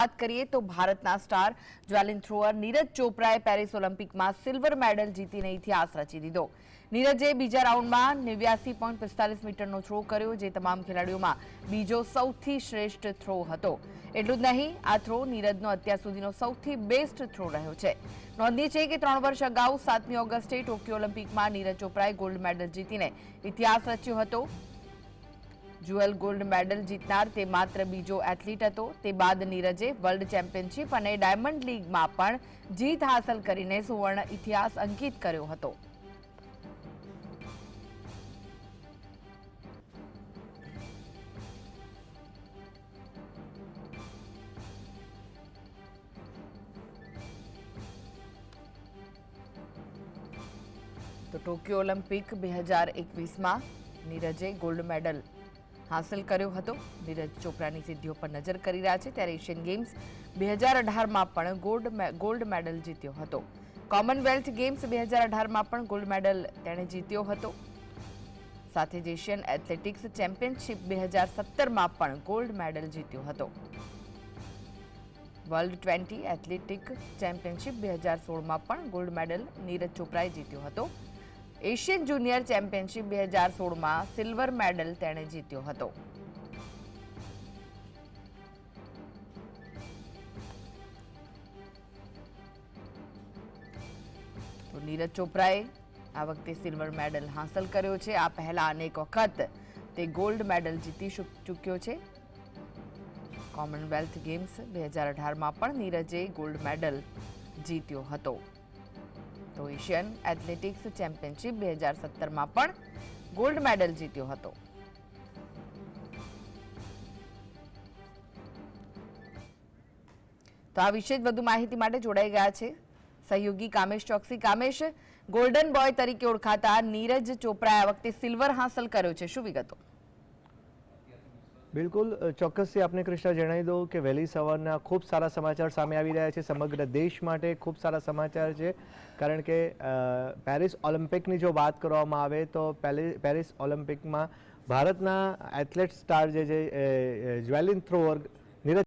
વાત કરીએ તો ભારતના સ્ટાર જ્વેલિન થ્રોઅર નીરજ ચોપરાએ પેરિસ ઓલિમ્પિકમાં સિલ્વર મેડલ જીતીને ઇતિહાસ રચી દીધો। નીરજે બીજા રાઉન્ડમાં 89.45 મીટરનો થ્રો કર્યો, જે તમામ ખેલાડીઓમાં બીજો સૌથી શ્રેષ્ઠ થ્રો હતો। એટલું જ નહીં, આ થ્રો નીરજનો અત્યાર સુધીનો સૌથી બેસ્ટ થ્રો રહ્યો છે। નોંધનીય છે કે 3 વર્ષ અગાઉ 7મી ઓગસ્ટે ટોક્યો ઓલિમ્પિકમાં નીરજ ચોપરાએ ગોલ્ડ મેડલ જીતીને ઇતિહાસ રચ્યો હતો। જ્યુએલ ગોલ્ડ મેડલ જીતનાર તે માત્ર બીજો એથ્લીટ હતો। તે બાદ નીરજે વર્લ્ડ ચેમ્પિયનશિપ અને ડાયમંડ લીગમાં પણ જીત હાંસલ કરીને સુવર્ણ ઇતિહાસ અંકિત કર્યો હતો। તો ટોક્યો ઓલિમ્પિક 2021માં નીરજે ગોલ્ડ મેડલ હાંસલ કર્યો હતો। નીરજ ચોપરાની સિદ્ધિઓ પર નજર કરી રહ્યા છે ત્યારે એશિયન ગેમ્સ 2018માં પણ ગોલ્ડ મેડલ જીત્યો હતો। કોમનવેલ્થ ગેમ્સ 2018માં પણ ગોલ્ડ મેડલ તેણે જીત્યો હતો। સાથે જ એશિયન એથ્લેટિક્સ ચેમ્પિયનશિપ 2017માં પણ ગોલ્ડ મેડલ જીત્યો હતો। વર્લ્ડ 20 એથ્લેટિક ચેમ્પિયનશિપ 2016માં પણ ગોલ્ડ મેડલ નીરજ ચોપરાએ જીત્યો હતો। એશિયન જુનિયર ચેમ્પિયનશિપ 2016માં સિલ્વર મેડલ તેણે જીત્યો હતો। તો નીરજ ચોપરાએ આ વખતે સિલ્વર મેડલ હાંસલ કર્યો છે। આ પહેલા અનેક વખત તે ગોલ્ડ મેડલ જીતી ચૂક્યો છે। કોમનવેલ્થ ગેમ્સ 2018માં પણ નીરજે ગોલ્ડ મેડલ જીત્યો હતો। તો એશિયન એથ્લેટિક્સ ચેમ્પિયનશિપ 2017માં પણ ગોલ્ડ મેડલ જીત્યો હતો। તો આ વિશે વધુ માહિતી માટે જોડાઈ ગયા છે સહયોગી કામેશ ચોકસી। કામેશ, ગોલ્ડન બોય તરીકે ઓળખાતા નીરજ ચોપરાએ આ વખતે સિલ્વર હાંસલ કર્યો છે, શું વિગતો? બિલકુલ ચોક્કસથી આપને કૃષ્ણા જણાવી દઉં કે વહેલી સવારના ખૂબ સારા સમાચાર સામે આવી રહ્યા છે। સમગ્ર દેશ માટે ખૂબ સારા સમાચાર છે, કારણ કે પેરિસ ઓલિમ્પિકની જો વાત કરવામાં આવે તો પેરિસ ઓલિમ્પિકમાં ભારતના એથ્લેટ સ્ટાર જે જ્વેલિન થ્રોઅર નીરજ